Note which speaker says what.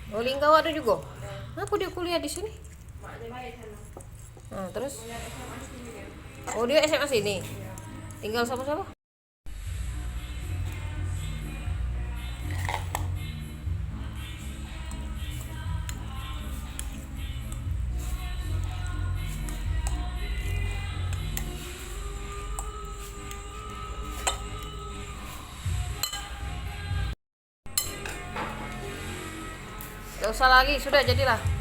Speaker 1: Oh, Linggau ada juga. Apa dia kuliah di sini? Nah, terus? Oh, dia SMA sini. Tinggal sama siapa? Gak usah lagi, sudah jadilah.